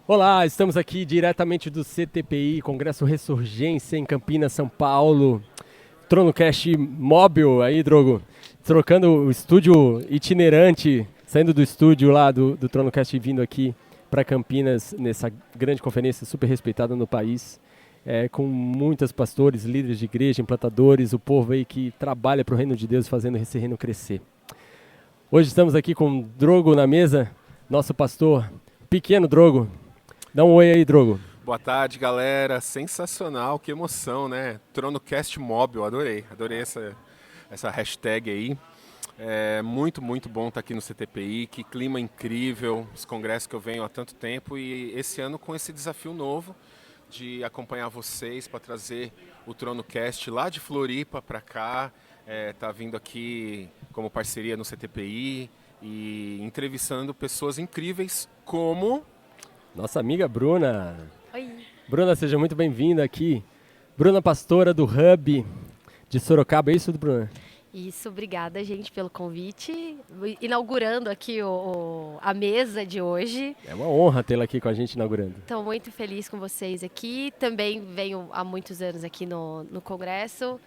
Olá, estamos aqui diretamente do CTPI, Congresso Ressurgência em Campinas, São Paulo. TronoCast móvel aí, Drogo. Trocando o estúdio itinerante, saindo do estúdio lá do TronoCast e vindo aqui para Campinas, nessa grande conferência super respeitada no país, com muitos pastores, líderes de igreja, implantadores, o povo aí que trabalha para o reino de Deus, fazendo esse reino crescer. Hoje estamos aqui com Drogo na mesa, nosso pastor, pequeno Drogo. Dá um oi aí, Drogo. Boa tarde, galera. Sensacional, que emoção, né? TronoCast móvel, adorei essa hashtag aí. É muito bom estar aqui no CTPI, que clima incrível, os congressos que eu venho há tanto tempo e esse ano com esse desafio novo de acompanhar vocês para trazer o TronoCast lá de Floripa para cá, tá vindo aqui como parceria no CTPI e entrevistando pessoas incríveis como... Nossa amiga Bruna. Oi. Bruna, seja muito bem-vinda aqui. Bruna, pastora do Hub de Sorocaba, é isso, Bruna? Isso, obrigada, gente, pelo convite. Inaugurando aqui a mesa de hoje. É uma honra tê-la aqui com a gente inaugurando. Estou muito feliz com vocês aqui. Também venho há muitos anos aqui no Congresso.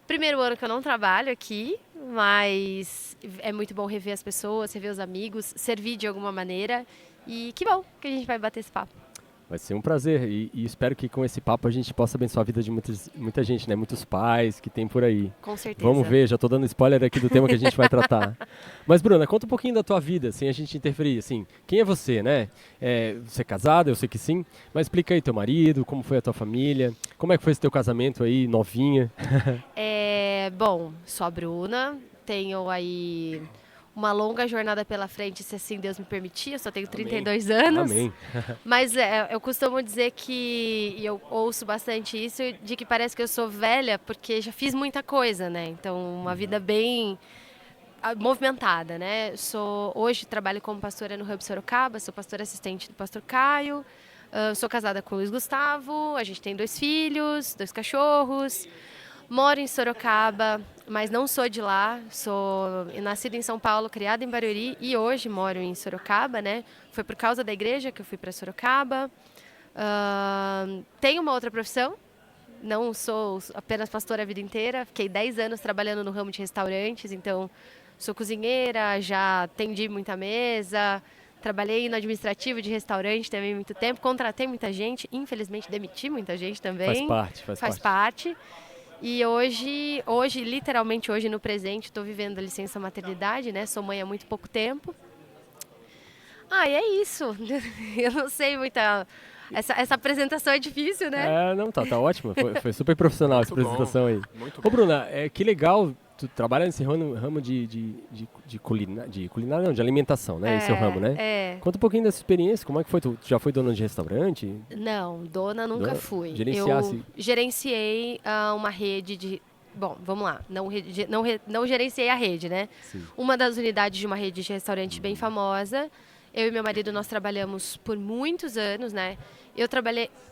Primeiro ano que eu não trabalho aqui, mas é muito bom rever as pessoas, rever os amigos, servir de alguma maneira. E que bom que a gente vai bater esse papo. Vai ser um prazer e espero que com esse papo a gente possa abençoar a vida de muita gente, né? Muitos pais que tem por aí. Com certeza. Vamos ver, já estou dando spoiler aqui do tema que a gente vai tratar. Mas, Bruna, conta um pouquinho da tua vida, sem a gente interferir, assim. Quem é você, né? Você é casada, eu sei que sim, mas explica aí teu marido, como foi a tua família, como é que foi esse teu casamento aí, novinha? Bom, sou a Bruna, tenho aí uma longa jornada pela frente, se assim Deus me permitir. Eu só tenho 32 anos. Amém. Mas eu costumo dizer que, e eu ouço bastante isso, de que parece que eu sou velha porque já fiz muita coisa, né? Então, uma vida bem movimentada, né? Hoje trabalho como pastora no Hub Sorocaba, sou pastora assistente do pastor Caio, sou casada com o Luiz Gustavo, a gente tem 2 filhos, 2 cachorros. Moro em Sorocaba, mas não sou de lá. Sou nascida em São Paulo, criada em Barueri e hoje moro em Sorocaba, né? Foi por causa da igreja que eu fui para Sorocaba. Tenho uma outra profissão. Não sou apenas pastora a vida inteira. Fiquei 10 anos trabalhando no ramo de restaurantes, então sou cozinheira, já atendi muita mesa. Trabalhei no administrativo de restaurante também muito tempo. Contratei muita gente, infelizmente demiti muita gente também. Faz parte. E hoje, literalmente hoje no presente, estou vivendo a licença maternidade, né? Sou mãe há muito pouco tempo. E é isso. Eu não sei muita... Essa apresentação é difícil, né? Não, tá ótimo. Foi super profissional essa apresentação aí. Muito Ô, bom. Bruna, que legal. Tu trabalha nesse ramo de culinária, não, de alimentação, né? Esse é o ramo, né? Conta um pouquinho dessa experiência. Como é que foi? Tu já foi dona de restaurante? Não, dona nunca fui. Gerenciasse? Eu gerenciei uma rede de... Bom, vamos lá. Não gerenciei a rede, né? Sim. Uma das unidades de uma rede de restaurante bem famosa. Eu e meu marido, nós trabalhamos por muitos anos, né?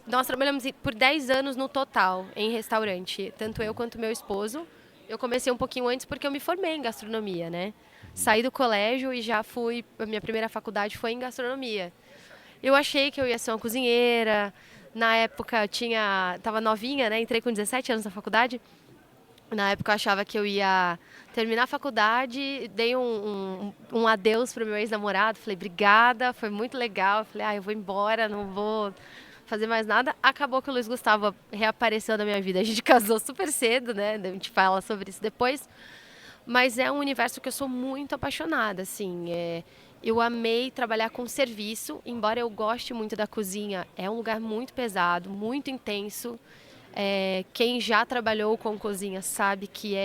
Nós trabalhamos por 10 anos no total em restaurante, tanto eu quanto meu esposo. Eu comecei um pouquinho antes porque eu me formei em gastronomia, né? Saí do colégio e a minha primeira faculdade foi em gastronomia. Eu achei que eu ia ser uma cozinheira. Na época tava novinha, né? Entrei com 17 anos na faculdade. Na época eu achava que eu ia terminar a faculdade, dei um adeus pro meu ex-namorado, falei, obrigada, foi muito legal. Eu falei, eu vou embora, não vou fazer mais nada. Acabou que o Luiz Gustavo reapareceu na minha vida. A gente casou super cedo, né? A gente fala sobre isso depois. Mas é um universo que eu sou muito apaixonada, assim. Eu amei trabalhar com serviço, embora eu goste muito da cozinha. É um lugar muito pesado, muito intenso. Quem já trabalhou com cozinha sabe que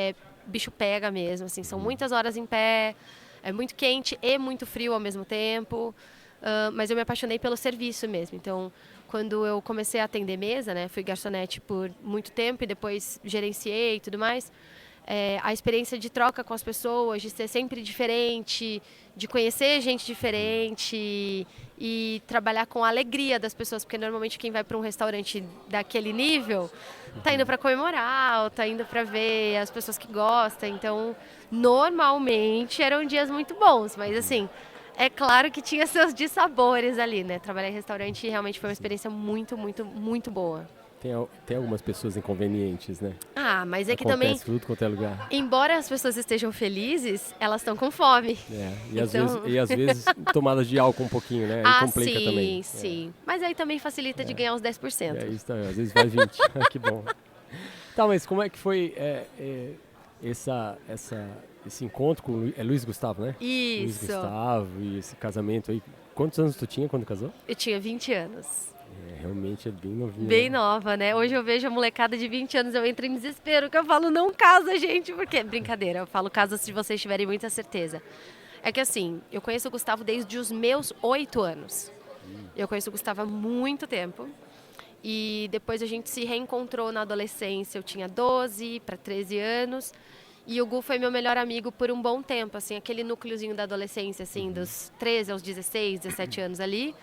bicho pega mesmo, assim. São muitas horas em pé, é muito quente e muito frio ao mesmo tempo. Mas eu me apaixonei pelo serviço mesmo. Então, quando eu comecei a atender mesa, né, fui garçonete por muito tempo e depois gerenciei e tudo mais, a experiência de troca com as pessoas, de ser sempre diferente, de conhecer gente diferente e trabalhar com a alegria das pessoas, porque normalmente quem vai para um restaurante daquele nível tá indo para comemorar, ou tá indo para ver as pessoas que gostam. Então, normalmente eram dias muito bons, mas assim, É claro que tinha seus dissabores ali, né? Trabalhar em restaurante realmente foi uma experiência muito, muito, muito boa. Tem algumas pessoas inconvenientes, né? Ah, mas é que também, Acontece tudo quanto é lugar. embora as pessoas estejam felizes, elas estão com fome. E, Então- às vezes tomadas de álcool um pouquinho, né? Aí complica sim, também. sim. Mas aí também facilita de ganhar uns 10%. Isso também, às vezes vai 20. Que bom. Tá, mas como é que foi esse encontro com o Luiz Gustavo, né? Luiz Isso. Gustavo e esse casamento aí. Quantos anos tu tinha quando casou? Eu tinha 20 anos. Realmente é bem novinho. Bem né? nova, né? Hoje eu vejo a molecada de 20 anos, eu entro em desespero, que eu falo, não casa, gente, porque... Brincadeira, eu falo casa se vocês tiverem muita certeza. É que assim, eu conheço o Gustavo desde os meus 8 anos. Eu conheço o Gustavo há muito tempo. E depois a gente se reencontrou na adolescência, eu tinha 12 para 13 anos. E o Gu foi meu melhor amigo por um bom tempo, assim, aquele núcleozinho da adolescência, assim, dos 13 aos 16, 17 anos ali.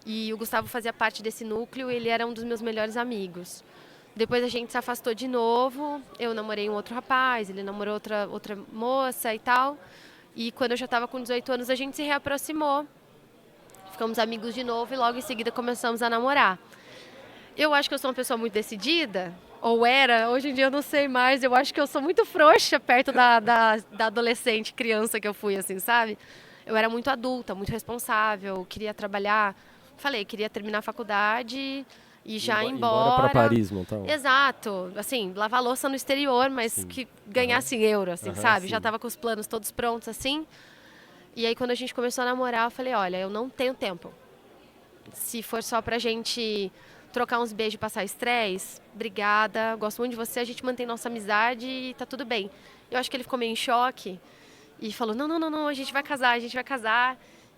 E o Gustavo fazia parte desse núcleo, ele era um dos meus melhores amigos. Depois a gente se afastou de novo, eu namorei um outro rapaz, ele namorou outra moça e tal. E quando eu já estava com 18 anos, a gente se reaproximou. Ficamos amigos de novo e logo em seguida começamos a namorar. Eu acho que eu sou uma pessoa muito decidida, ou era, hoje em dia eu não sei mais. Eu acho que eu sou muito frouxa perto da adolescente, criança que eu fui, assim, sabe? Eu era muito adulta, muito responsável, queria trabalhar. Falei, queria terminar a faculdade e já ir embora. Embora para Paris, então. Exato. Assim, lavar louça no exterior, mas que ganhasse em euro, assim, sabe? Sim. Já tava com os planos todos prontos, assim. E aí, quando a gente começou a namorar, eu falei, olha, eu não tenho tempo. Se for só pra gente trocar uns beijos e passar estresse, obrigada, gosto muito de você, a gente mantém nossa amizade e tá tudo bem. Eu acho que ele ficou meio em choque e falou, não, a gente vai casar.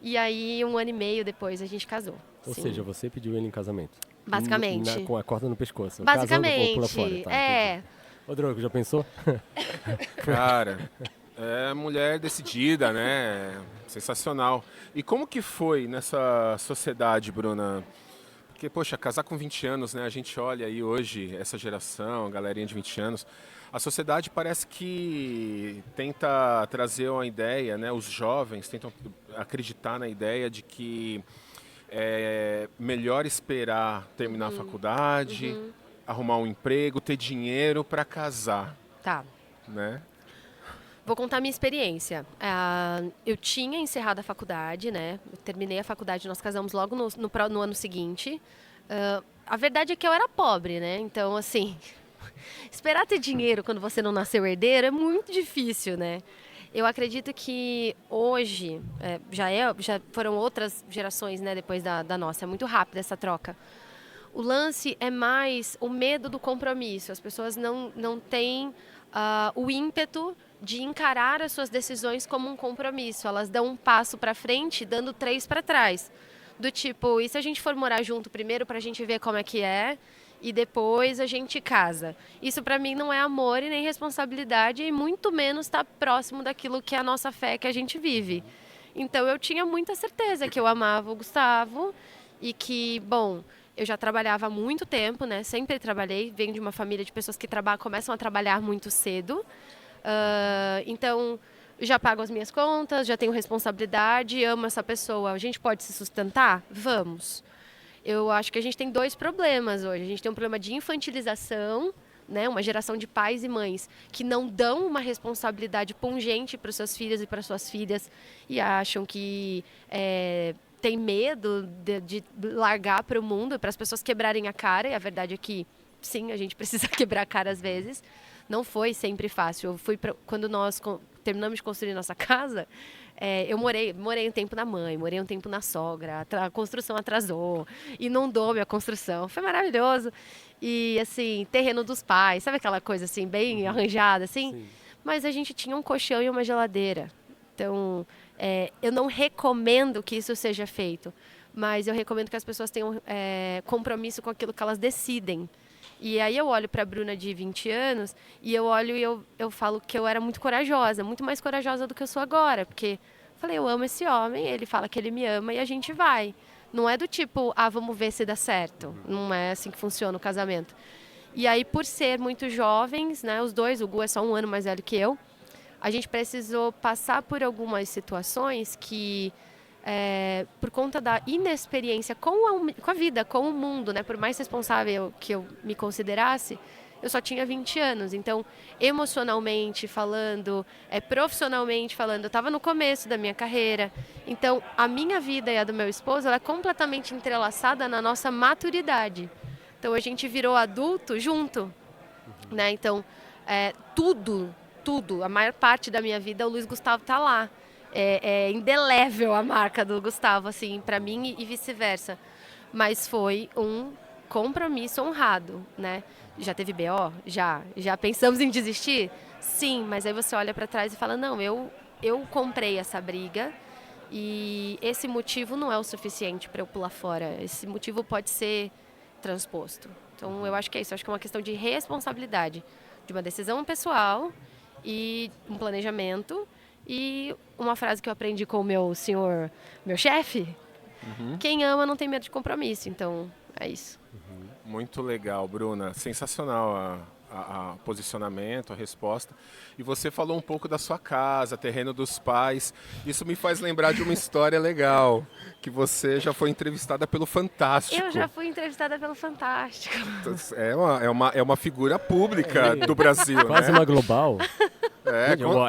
E aí, 1 ano e meio depois, a gente casou. Ou Sim. seja, você pediu ele em casamento. Basicamente. Com a corda no pescoço. Basicamente, Casando ou pula fora, tá, é. entendi. Ô, Drogo, já pensou? Cara, é mulher decidida, né? Sensacional. E como que foi nessa sociedade, Bruna? Porque, poxa, casar com 20 anos, né? A gente olha aí hoje, essa geração, a galerinha de 20 anos, a sociedade parece que tenta trazer uma ideia, né? Os jovens tentam acreditar na ideia de que é melhor esperar terminar a faculdade, arrumar um emprego, ter dinheiro para casar, Tá. né? Vou contar a minha experiência. Eu tinha encerrado a faculdade, né? Eu terminei a faculdade, nós casamos logo no ano seguinte. A verdade é que eu era pobre, né? Então, assim, esperar ter dinheiro quando você não nasceu herdeiro é muito difícil, né? Eu acredito que hoje, já foram outras gerações, né, depois da nossa, é muito rápida essa troca. O lance é mais o medo do compromisso. As pessoas não têm o ímpeto de encarar as suas decisões como um compromisso. Elas dão um passo para frente, dando 3 para trás. Do tipo, e se a gente for morar junto primeiro para a gente ver como é que é e depois a gente casa? Isso para mim não é amor e nem responsabilidade e muito menos estar próximo daquilo que é a nossa fé que a gente vive. Então eu tinha muita certeza que eu amava o Gustavo e que, bom, eu já trabalhava há muito tempo, né? Sempre trabalhei, venho de uma família de pessoas que começam a trabalhar muito cedo. Então, já pago as minhas contas, já tenho responsabilidade, amo essa pessoa. A gente pode se sustentar? Vamos. Eu acho que a gente tem 2 problemas hoje. A gente tem um problema de infantilização, né? Uma geração de pais e mães que não dão uma responsabilidade pungente para os seus filhos e para suas filhas e acham que tem medo de largar para o mundo, para as pessoas quebrarem a cara. E a verdade é que, sim, a gente precisa quebrar a cara às vezes. Não foi sempre fácil. Quando nós terminamos de construir nossa casa, eu morei um tempo na mãe, morei um tempo na sogra, a construção atrasou, inundou minha construção. Foi maravilhoso. E, assim, terreno dos pais, sabe aquela coisa, assim, bem arranjada, assim? Sim. Mas a gente tinha um colchão e uma geladeira. Então, eu não recomendo que isso seja feito, mas eu recomendo que as pessoas tenham compromisso com aquilo que elas decidem. E aí eu olho para a Bruna de 20 anos e eu olho e eu falo que eu era muito corajosa, muito mais corajosa do que eu sou agora, porque falei, eu amo esse homem, ele fala que ele me ama e a gente vai. Não é do tipo, vamos ver se dá certo. Não é assim que funciona o casamento. E aí, por ser muito jovens, né, os dois, o Gu é só 1 ano mais velho que eu, a gente precisou passar por algumas situações que por conta da inexperiência com a vida, com o mundo, né? Por mais responsável que eu me considerasse, eu só tinha 20 anos. Então, emocionalmente falando, profissionalmente falando, eu estava no começo da minha carreira. Então, a minha vida e a do meu esposo, ela é completamente entrelaçada na nossa maturidade. Então, a gente virou adulto junto, né? Então, tudo, a maior parte da minha vida, o Luiz Gustavo está lá. É indelével a marca do Gustavo, assim, para mim e vice-versa. Mas foi um compromisso honrado, né? Já teve BO? Já pensamos em desistir? Sim, mas aí você olha para trás e fala, não, eu comprei essa briga e esse motivo não é o suficiente para eu pular fora. Esse motivo pode ser transposto. Então, eu acho que é isso. Eu acho que é uma questão de responsabilidade, de uma decisão pessoal e um planejamento. E uma frase que eu aprendi com o meu chefe, quem ama não tem medo de compromisso. Então, é isso. Muito legal, Bruna. Sensacional a posicionamento, a resposta. E você falou um pouco da sua casa, terreno dos pais. Isso me faz lembrar de uma história legal, que você já foi entrevistada pelo Fantástico. Eu já fui entrevistada pelo Fantástico. É uma figura pública do Brasil, Quase né? uma global.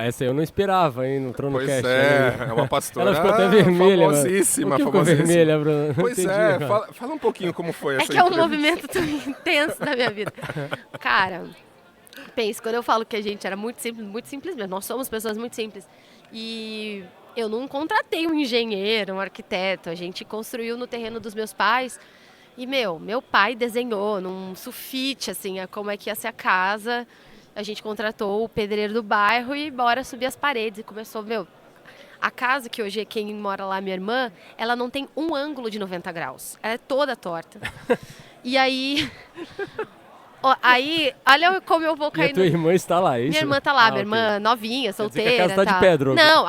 Essa eu não esperava, hein, no Trono Pois Cast. é uma pastora Ela ficou até vermelha. famosíssima. Ficou vermelha, Bruno? Pois fala um pouquinho como foi essa É um entrevista. movimento tão intenso da minha vida. Cara, pensa, quando eu falo que a gente era muito simples mesmo, nós somos pessoas muito simples. E eu não contratei um engenheiro, um arquiteto, a gente construiu no terreno dos meus pais. E, meu pai desenhou num sulfite, assim, como é que ia ser a casa. A gente contratou o pedreiro do bairro e bora subir as paredes. E começou, a casa que hoje quem mora lá, minha irmã, ela não tem um ângulo de 90 graus. Ela é toda torta. E aí... olha como eu vou cair. E a tua irmã está lá, é isso? Minha irmã está lá, minha ok. irmã novinha, solteira. Que a casa tá de pedra. Não,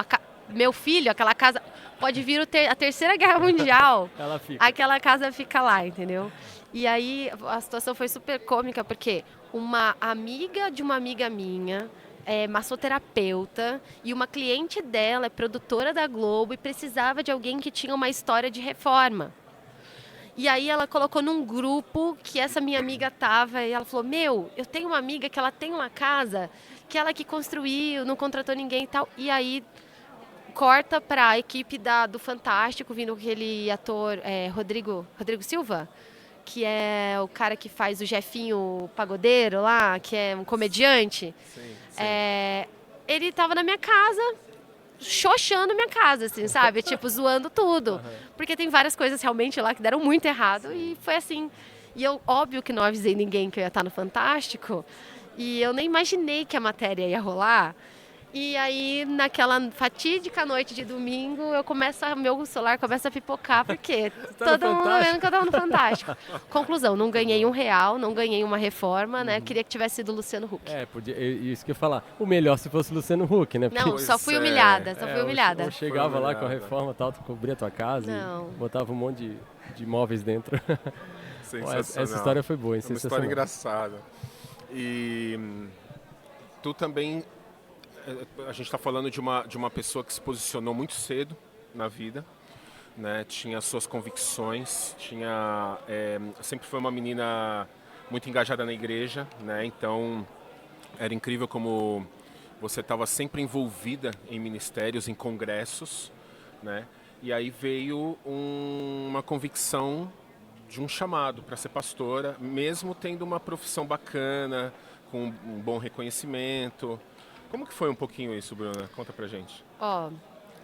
meu filho, aquela casa... Pode vir a Terceira Guerra Mundial. Ela fica. Aquela casa fica lá, entendeu? E aí a situação foi super cômica, porque uma amiga de uma amiga minha é massoterapeuta e uma cliente dela é produtora da Globo e precisava de alguém que tinha uma história de reforma. E aí ela colocou num grupo que essa minha amiga tava e ela falou, eu tenho uma amiga que ela tem uma casa que ela que construiu, não contratou ninguém e tal. E aí corta para a equipe do Fantástico, vindo aquele ator Rodrigo Silva, que é o cara que faz o Jefinho Pagodeiro lá, que é um comediante. Sim. Ele estava na minha casa, xoxando minha casa, assim, sabe? Tipo, zoando tudo. Porque tem várias coisas realmente lá que deram muito errado e foi assim. E eu, óbvio que não avisei ninguém que eu ia estar no Fantástico e eu nem imaginei que a matéria ia rolar. E aí, naquela fatídica noite de domingo, meu celular começa a pipocar, porque todo mundo vendo que eu estava no Fantástico. Conclusão, não ganhei R$1, não ganhei uma reforma, né? Queria que tivesse sido Luciano Huck. Isso que eu ia falar. O melhor se fosse Luciano Huck, né? Não, só fui humilhada, Eu chegava lá com a reforma, tal, cobria a tua casa e botava um monte de móveis dentro. Essa história foi boa, uma história engraçada. E tu também... A gente está falando de uma pessoa que se posicionou muito cedo na vida, né? Tinha suas convicções, sempre foi uma menina muito engajada na igreja, né? Então era incrível como você estava sempre envolvida em ministérios, em congressos, né? E aí veio uma convicção de um chamado para ser pastora, mesmo tendo uma profissão bacana, com um bom reconhecimento. Como que foi um pouquinho isso, Bruna? Conta pra gente.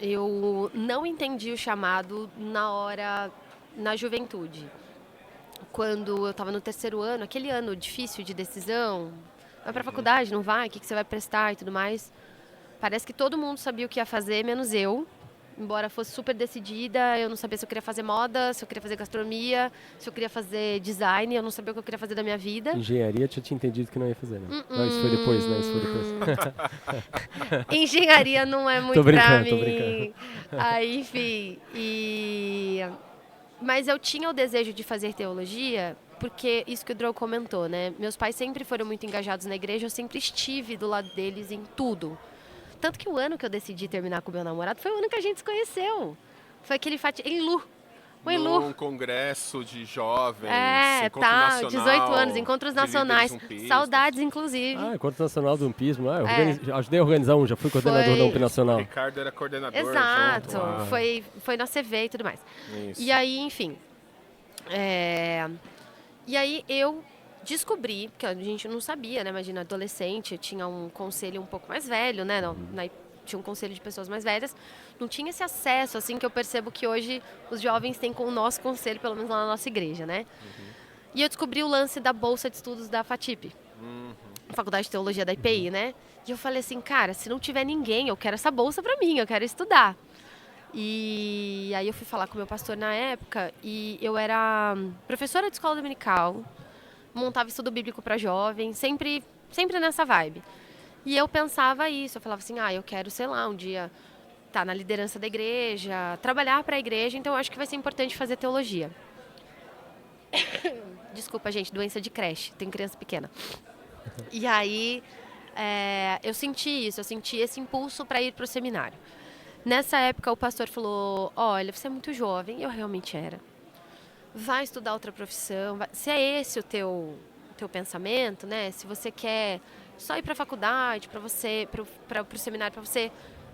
Eu não entendi o chamado na juventude. Quando eu estava no 3º ano, aquele ano difícil de decisão, vai pra faculdade, não vai, o que você vai prestar e tudo mais. Parece que todo mundo sabia o que ia fazer, menos eu. Embora fosse super decidida, eu não sabia se eu queria fazer moda, se eu queria fazer gastronomia, se eu queria fazer design, eu não sabia o que eu queria fazer da minha vida. Engenharia, tinha te entendido que não ia fazer, né? Não, isso foi depois, né? Isso foi depois. Engenharia não é muito pra mim. Tô brincando. Aí, enfim, mas eu tinha o desejo de fazer teologia, porque isso que o Drô comentou, né? Meus pais sempre foram muito engajados na igreja, eu sempre estive do lado deles em tudo. Tanto que o ano que eu decidi terminar com o meu namorado foi o ano que a gente se conheceu. Foi aquele em Lu. Foi em Lu. Num congresso de jovens, encontro tá, nacional 18 anos, encontros de líderes nacionais, umpistas. saudades, inclusive. Encontro Nacional do Umpismo. Eu ajudei a organizar já fui coordenador da UMP O Nacional. Ricardo era coordenador Exato, junto. foi na CV e tudo mais. Isso. E aí, enfim, e aí eu descobri, que a gente não sabia, né? Imagina, adolescente, tinha um conselho um pouco mais velho, né? Tinha um conselho de pessoas mais velhas, não tinha esse acesso, assim, que eu percebo que hoje os jovens têm com o nosso conselho, pelo menos lá na nossa igreja, né? E eu descobri o lance da Bolsa de Estudos da FATIP, Faculdade de Teologia da IPI, né? E eu falei assim, cara, se não tiver ninguém, eu quero essa bolsa pra mim, eu quero estudar. E aí eu fui falar com o meu pastor na época, e eu era professora de escola dominical, montava estudo bíblico para jovens, sempre nessa vibe. E eu pensava isso, eu falava assim, eu quero, sei lá, um dia estar na liderança da igreja, trabalhar para a igreja, então eu acho que vai ser importante fazer teologia. Desculpa, gente, doença de creche, tenho criança pequena. E aí eu senti esse impulso para ir para o seminário. Nessa época o pastor falou, olha, você é muito jovem, eu realmente era. Vai estudar outra profissão, se é esse o teu pensamento, né? Se você quer só ir para a faculdade, para o seminário, para você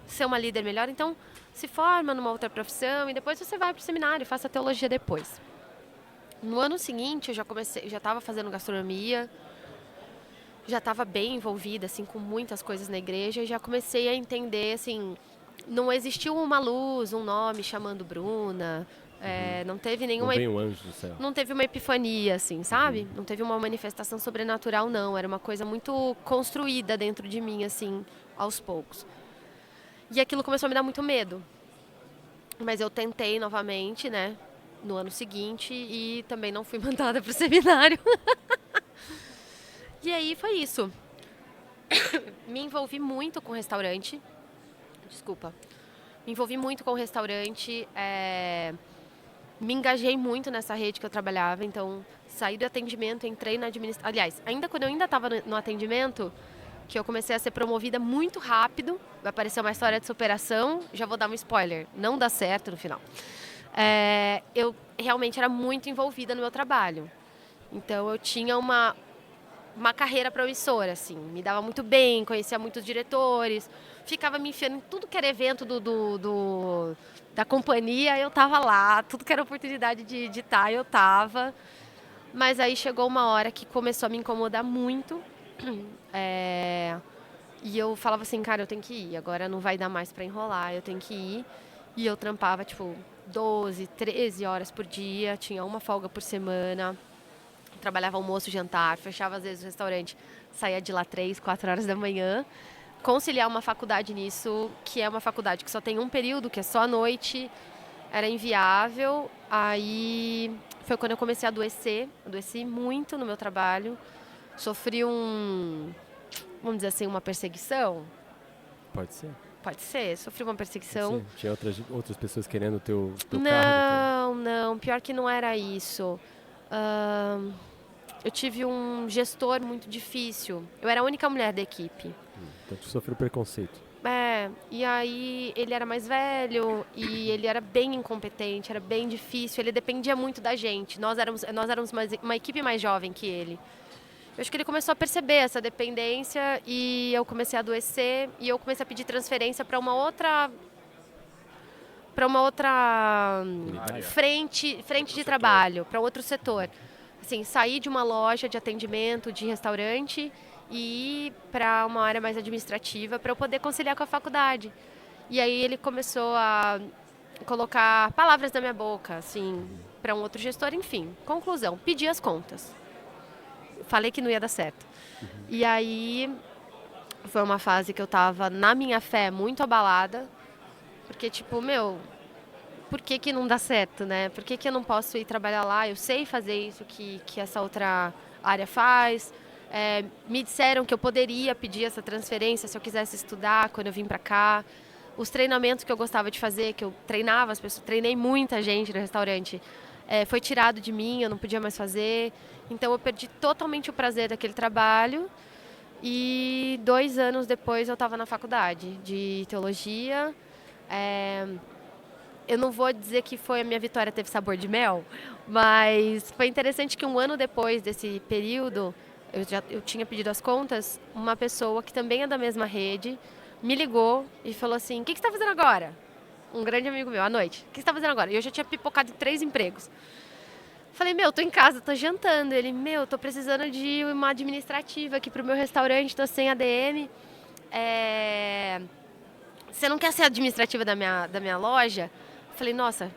ser uma líder melhor, então se forma numa outra profissão e depois você vai para o seminário e faça teologia depois. No ano seguinte eu já estava fazendo gastronomia, já estava bem envolvida assim com muitas coisas na igreja e já comecei a entender assim, não existiu uma luz, um nome chamando Bruna. Não teve nenhuma... Não veio um anjo do céu. Não teve uma epifania, assim, sabe? Não teve uma manifestação sobrenatural, não. Era uma coisa muito construída dentro de mim, assim, aos poucos. E aquilo começou a me dar muito medo. Mas eu tentei novamente, né? No ano seguinte e também não fui mandada para o seminário. E aí foi isso. Me envolvi muito com restaurante. Desculpa. Me envolvi muito com o restaurante. Me engajei muito nessa rede que eu trabalhava, então saí do atendimento, entrei na administração. Aliás, quando eu ainda estava no atendimento, que eu comecei a ser promovida muito rápido, vai aparecer uma história de superação, já vou dar um spoiler, não dá certo no final. Eu realmente era muito envolvida no meu trabalho, então eu tinha uma carreira promissora, assim, me dava muito bem, conhecia muitos diretores, ficava me enfiando em tudo que era evento da companhia, eu tava lá, tudo que era oportunidade de estar, eu tava. Mas aí chegou uma hora que começou a me incomodar muito. E eu falava assim, cara, eu tenho que ir, agora não vai dar mais para enrolar, eu tenho que ir. E eu trampava, 12, 13 horas por dia, tinha uma folga por semana. Trabalhava almoço, jantar, fechava às vezes o restaurante, saía de lá 3, 4 horas da manhã. Conciliar uma faculdade nisso, que é uma faculdade que só tem um período, que é só à noite, era inviável. Aí foi quando eu comecei a adoeci muito no meu trabalho. Sofri vamos dizer assim, uma perseguição. Pode ser? Pode ser, sofri uma perseguição. Sim. Tinha outras pessoas querendo o teu cargo? Não, pior que não era isso. Eu tive um gestor muito difícil. Eu era a única mulher da equipe. Então tu sofreu preconceito. E aí ele era mais velho e ele era bem incompetente, era bem difícil, ele dependia muito da gente. Nós éramos uma equipe mais jovem que ele. Eu acho que ele começou a perceber essa dependência e eu comecei a adoecer e eu comecei a pedir transferência para uma outra frente de trabalho, para outro setor. Assim, sair de uma loja de atendimento, de restaurante e ir para uma área mais administrativa para eu poder conciliar com a faculdade. E aí ele começou a colocar palavras na minha boca, assim, para um outro gestor, enfim. Conclusão, pedi as contas. Falei que não ia dar certo. E aí foi uma fase que eu tava na minha fé muito abalada, porque por que não dá certo, né? Por que eu não posso ir trabalhar lá? Eu sei fazer isso que essa outra área faz. Me disseram que eu poderia pedir essa transferência se eu quisesse estudar quando eu vim para cá. Os treinamentos que eu gostava de fazer, que eu treinava as pessoas, treinei muita gente no restaurante, foi tirado de mim, eu não podia mais fazer. Então eu perdi totalmente o prazer daquele trabalho. E 2 anos depois eu estava na faculdade de teologia. eu não vou dizer que foi a minha vitória teve sabor de mel, mas foi interessante que um ano depois desse período, eu tinha pedido as contas, uma pessoa que também é da mesma rede me ligou e falou assim, o que você está fazendo agora? Um grande amigo meu, à noite. O que você está fazendo agora? E eu já tinha pipocado em 3 empregos. Falei, tô em casa, tô jantando. Ele, tô precisando de uma administrativa aqui pro meu restaurante, tô sem ADM. Você não quer ser administrativa da minha loja? Falei, nossa,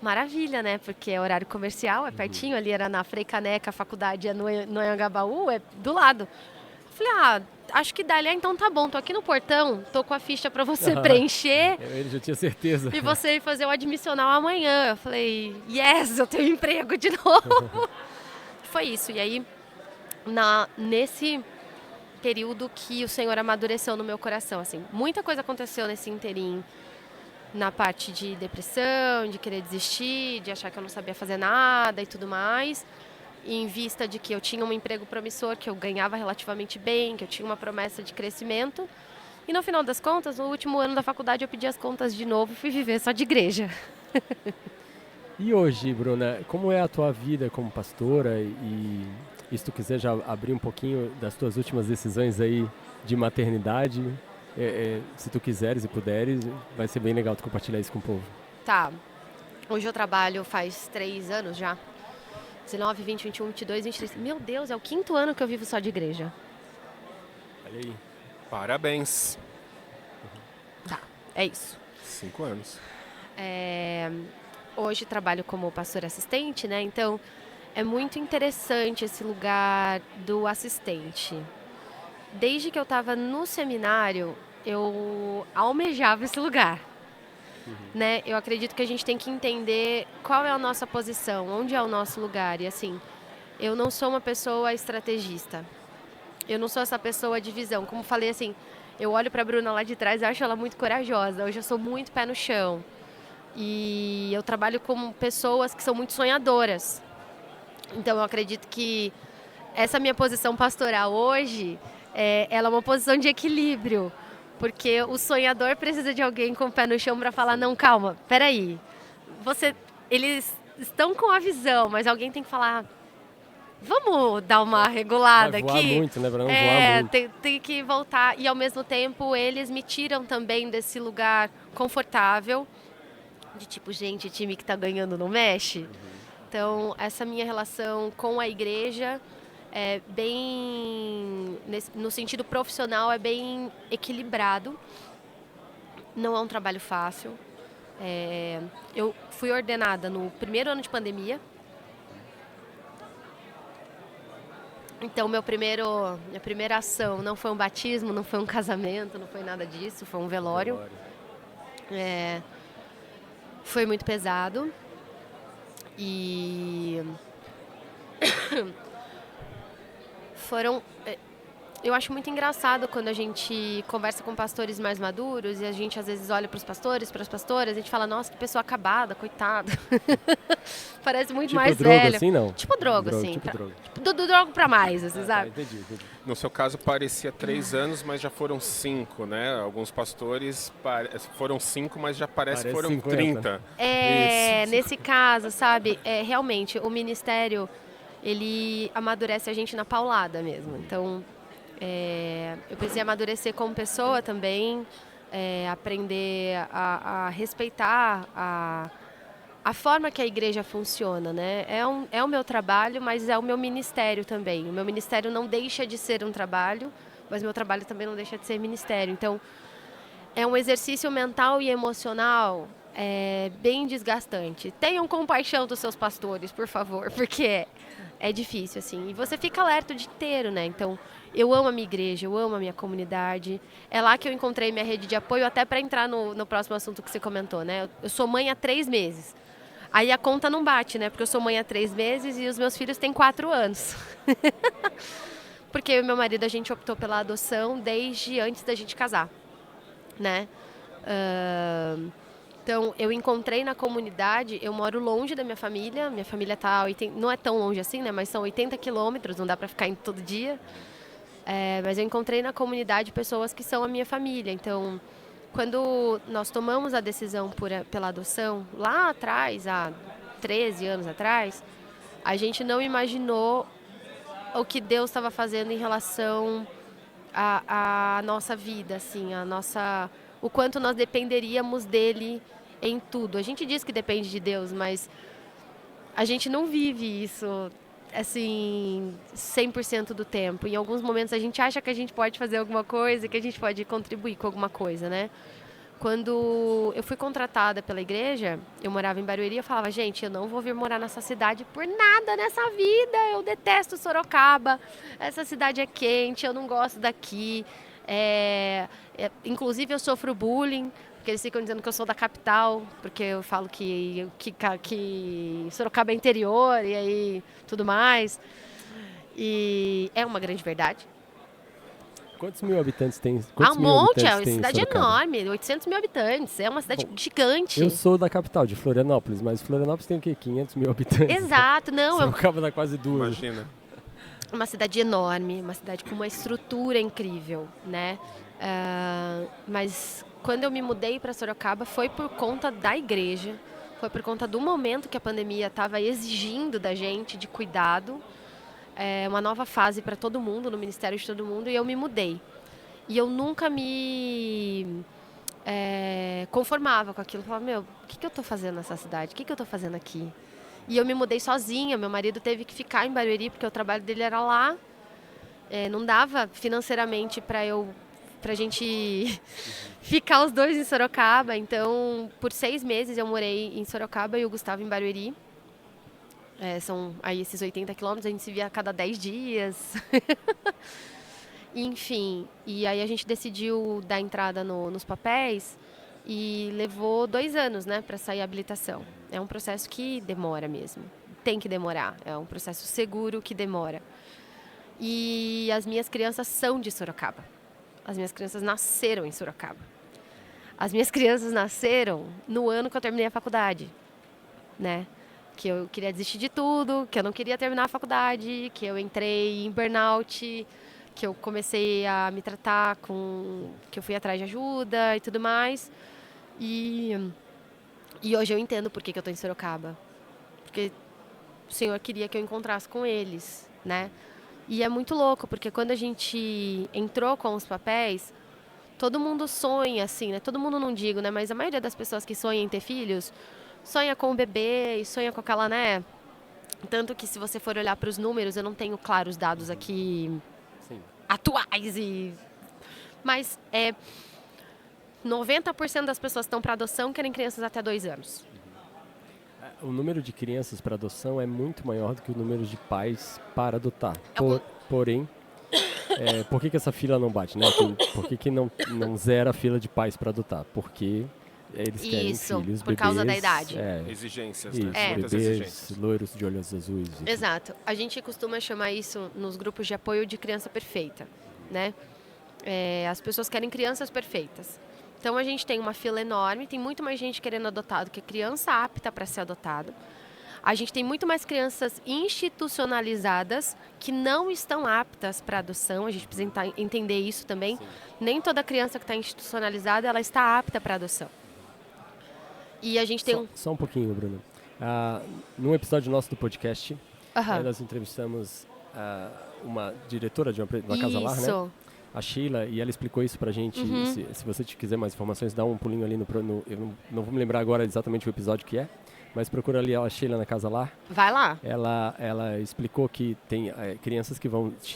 maravilha, né? Porque é horário comercial, é pertinho, ali era na Frei Caneca, a faculdade é no Anhangabaú, é do lado. Falei, acho que dá. Ele, então tá bom, tô aqui no portão, tô com a ficha pra você preencher. Ele já tinha certeza. E você fazer o admissional amanhã. Eu falei, yes, eu tenho emprego de novo. Foi isso. E aí, nesse período que o Senhor amadureceu no meu coração, assim, muita coisa aconteceu nesse interim, na parte de depressão, de querer desistir, de achar que eu não sabia fazer nada e tudo mais, e em vista de que eu tinha um emprego promissor, que eu ganhava relativamente bem, que eu tinha uma promessa de crescimento, e no final das contas, no último ano da faculdade, eu pedi as contas de novo e fui viver só de igreja. E hoje, Bruna, como é a tua vida como pastora e se tu quiser já abrir um pouquinho das tuas últimas decisões aí de maternidade, se tu quiseres e puderes, vai ser bem legal tu compartilhar isso com o povo. Tá. Hoje eu trabalho faz 3 anos já. 19, 20, 21, 22, 23. Meu Deus, é o 5º ano que eu vivo só de igreja. Olha aí. Parabéns. Tá, é isso. 5 anos. Hoje trabalho como pastora assistente, né? Então, é muito interessante esse lugar do assistente. Desde que eu estava no seminário, eu almejava esse lugar. Né? Eu acredito que a gente tem que entender qual é a nossa posição, onde é o nosso lugar. E assim, eu não sou uma pessoa estrategista. Eu não sou essa pessoa de visão. Como falei assim, eu olho para a Bruna lá de trás e acho ela muito corajosa. Hoje eu sou muito pé no chão. E eu trabalho com pessoas que são muito sonhadoras. Então eu acredito que essa minha posição pastoral hoje, ela é uma posição de equilíbrio. Porque o sonhador precisa de alguém com o pé no chão para falar, não, calma, peraí. Eles estão com a visão, mas alguém tem que falar, vamos dar uma regulada aqui. Vai voar muito, né? Pra não voar muito. Tem que voltar. E ao mesmo tempo, eles me tiram também desse lugar confortável, de tipo, gente, time que tá ganhando não mexe. Então, essa minha relação com a igreja é bem, no sentido profissional, é bem equilibrado. Não é um trabalho fácil. Eu fui ordenada no 1º ano de pandemia. Então, minha primeira ação não foi um batismo, não foi um casamento, não foi nada disso, foi um velório. Foi muito pesado. E eu acho muito engraçado quando a gente conversa com pastores mais maduros e a gente às vezes olha para os pastores, para as pastoras, a gente fala, nossa, que pessoa acabada, coitada. Parece muito tipo mais drogo, velha. assim, não? Tipo drogo, assim. Tipo drogo. Do drogo para mais, assim, sabe? Entendi. No seu caso parecia 3 anos, mas já foram 5, né? Alguns pastores foram 5, mas já parece que foram 50. 30. Nesse caso, sabe, realmente, o ministério, ele amadurece a gente na paulada mesmo. Então, eu precisei amadurecer como pessoa também, aprender a respeitar a forma que a igreja funciona, né? É o meu trabalho, mas é o meu ministério também. O meu ministério não deixa de ser um trabalho, mas meu trabalho também não deixa de ser ministério. Então, é um exercício mental e emocional bem desgastante. Tenham compaixão dos seus pastores, por favor, porque é difícil, assim. E você fica alerta o dia inteiro, né? Então, eu amo a minha igreja, eu amo a minha comunidade. É lá que eu encontrei minha rede de apoio, até para entrar no próximo assunto que você comentou, né? Eu sou mãe há 3 meses. Aí a conta não bate, né? Porque eu sou mãe há 3 meses e os meus filhos têm 4 anos. Porque eu e meu marido, a gente optou pela adoção desde antes da gente casar, né? Então, eu encontrei na comunidade, eu moro longe da minha família tá não é tão longe assim, né? Mas são 80 quilômetros, não dá para ficar indo todo dia. Mas eu encontrei na comunidade pessoas que são a minha família. Então, quando nós tomamos a decisão pela adoção, lá atrás, há 13 anos atrás, a gente não imaginou o que Deus estava fazendo em relação à nossa vida, assim, o quanto nós dependeríamos dele em tudo. A gente diz que depende de Deus, mas a gente não vive isso, assim, 100% do tempo. Em alguns momentos a gente acha que a gente pode fazer alguma coisa, que a gente pode contribuir com alguma coisa, né? Quando eu fui contratada pela igreja, eu morava em Barueri, eu falava, gente, eu não vou vir morar nessa cidade por nada nessa vida, eu detesto Sorocaba, essa cidade é quente, eu não gosto daqui, inclusive eu sofro bullying, porque eles ficam dizendo que eu sou da capital, porque eu falo que Sorocaba é interior e aí tudo mais, e é uma grande verdade. Quantos mil habitantes tem? Um monte, é uma cidade enorme, 800 mil habitantes, é uma cidade gigante. Eu sou da capital, de Florianópolis, mas Florianópolis tem o quê? 500 mil habitantes? Exato, não. Sorocaba dá quase 2. Imagina. Uma cidade enorme, uma cidade com uma estrutura incrível, né? Mas quando eu me mudei para Sorocaba foi por conta da igreja, foi por conta do momento que a pandemia estava exigindo da gente de cuidado. Uma nova fase para todo mundo, no Ministério de todo mundo, e eu me mudei. E eu nunca me conformava com aquilo. Eu falava, meu, o que eu estou fazendo nessa cidade? O que eu estou fazendo aqui? E eu me mudei sozinha, meu marido teve que ficar em Barueri, porque o trabalho dele era lá. Não dava financeiramente para a gente ficar os dois em Sorocaba. Então, por 6 meses eu morei em Sorocaba e o Gustavo em Barueri. São aí esses 80 quilômetros, a gente se via a cada 10 dias. Enfim, e aí a gente decidiu dar entrada nos papéis e levou 2 anos, né, para sair a habilitação. É um processo que demora mesmo, tem que demorar, é um processo seguro que demora. E as minhas crianças são de Sorocaba, as minhas crianças nasceram em Sorocaba. As minhas crianças nasceram no ano que eu terminei a faculdade, né? Que eu queria desistir de tudo, que eu não queria terminar a faculdade, que eu entrei em burnout, que eu comecei a me tratar que eu fui atrás de ajuda e tudo mais. E hoje eu entendo por que eu estou em Sorocaba. Porque o Senhor queria que eu encontrasse com eles, né? E é muito louco, porque quando a gente entrou com os papéis, todo mundo sonha, assim, né? Todo mundo não digo, né? Mas a maioria das pessoas que sonham em ter filhos sonha com o bebê e sonha com aquela, né? Tanto que se você for olhar para os números, eu não tenho claros dados aqui atuais, mas 90% das pessoas que estão para adoção querem crianças até 2 anos. O número de crianças para adoção é muito maior do que o número de pais para adotar. Porém, por que essa fila não bate, né? Por que não zera a fila de pais para adotar? Porque eles querem filhos, por bebês, causa da idade. Exigências, isso, né? Muitas bebês, exigências. loiros de olhos azuis. Enfim. Exato. A gente costuma chamar isso nos grupos de apoio de criança perfeita, né? As pessoas querem crianças perfeitas. Então a gente tem uma fila enorme, tem muito mais gente querendo adotar do que criança apta para ser adotado. A gente tem muito mais crianças institucionalizadas que não estão aptas para adoção. A gente precisa entender isso também. Sim. Nem toda criança que está institucionalizada ela está apta para adoção. E a gente tem só um pouquinho, Bruno. Num episódio nosso do podcast, nós entrevistamos uma diretora de uma Casa Lar, né? A Sheila, e ela explicou isso pra gente. Se você quiser mais informações, dá um pulinho ali eu não vou me lembrar agora exatamente o episódio que é, mas procura ali a Sheila na Casa Lar. Vai lá. Ela explicou que tem crianças que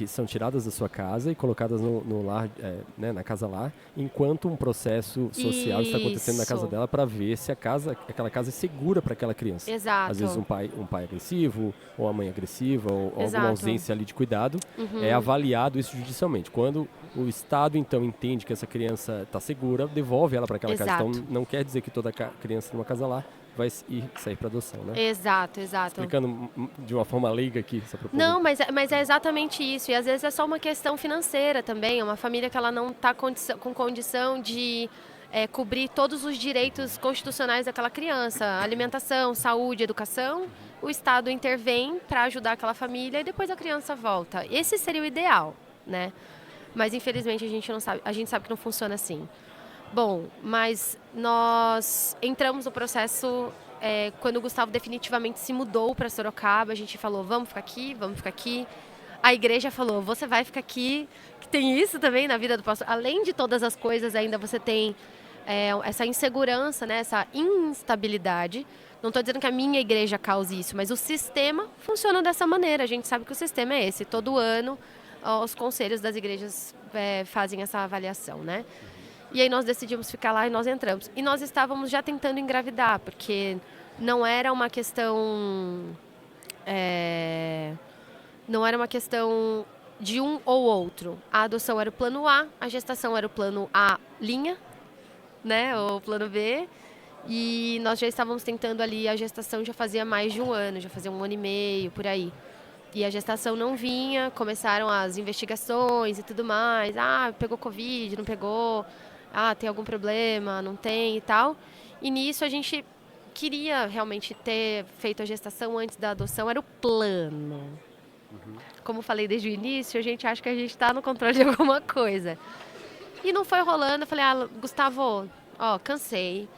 são tiradas da sua casa e colocadas no lar, né, na Casa Lar, enquanto um processo social está acontecendo na casa dela para ver se aquela casa é segura para aquela criança. Exato. Às vezes um pai agressivo, ou a mãe agressiva, ou alguma ausência ali de cuidado, é avaliado isso judicialmente. Quando o Estado, então, entende que essa criança está segura, devolve ela para aquela casa. Então, não quer dizer que toda criança numa Casa Lar vai sair para adoção, né? Exato. Explicando de uma forma leiga aqui. Não, mas é exatamente isso. E às vezes é só uma questão financeira também. É uma família que ela não está com condição de cobrir todos os direitos constitucionais daquela criança. Alimentação, saúde, educação. O Estado intervém para ajudar aquela família e depois a criança volta. Esse seria o ideal, né? Mas infelizmente a gente sabe que não funciona assim. Bom, mas nós entramos no processo quando o Gustavo definitivamente se mudou para Sorocaba. A gente falou, vamos ficar aqui, vamos ficar aqui. A igreja falou, você vai ficar aqui, que tem isso também na vida do pastor. Além de todas as coisas, ainda você tem essa insegurança, né, essa instabilidade. Não estou dizendo que a minha igreja cause isso, mas o sistema funciona dessa maneira. A gente sabe que o sistema é esse. Todo ano, os conselhos das igrejas fazem essa avaliação, né? E aí nós decidimos ficar lá e nós entramos. E nós estávamos já tentando engravidar, porque não era uma questão... não era uma questão de um ou outro. A adoção era o plano A, a gestação era o plano A linha, né? Ou o plano B. E nós já estávamos tentando ali, a gestação já fazia mais de um ano, já fazia 1 ano e meio, por aí. E a gestação não vinha, começaram as investigações e tudo mais. Ah, pegou Covid, não pegou... Ah, tem algum problema, não tem e tal. E nisso a gente queria realmente ter feito a gestação antes da adoção, era o plano. Como falei desde o início, a gente acha que a gente está no controle de alguma coisa. E não foi rolando, eu falei, Gustavo, cansei.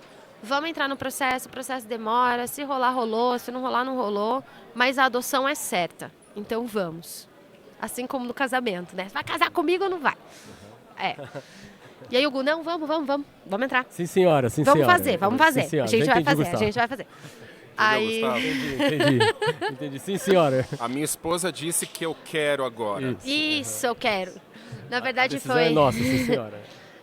Vamos entrar no processo, o processo demora, se rolar, rolou, se não rolar, não rolou. Mas a adoção é certa, então vamos. Assim como no casamento, né? Você vai casar comigo ou não vai? E aí o Gu, não, vamos entrar. Sim, senhora, sim, vamos senhora. Vamos fazer. Sim, senhora. A gente vai fazer, Gustavo. a gente vai fazer. Entendeu, Aí, Gustavo? Entendi. Sim, senhora. A minha esposa disse que eu quero agora. isso eu quero. Na A verdade decisão é nossa, sim, senhora.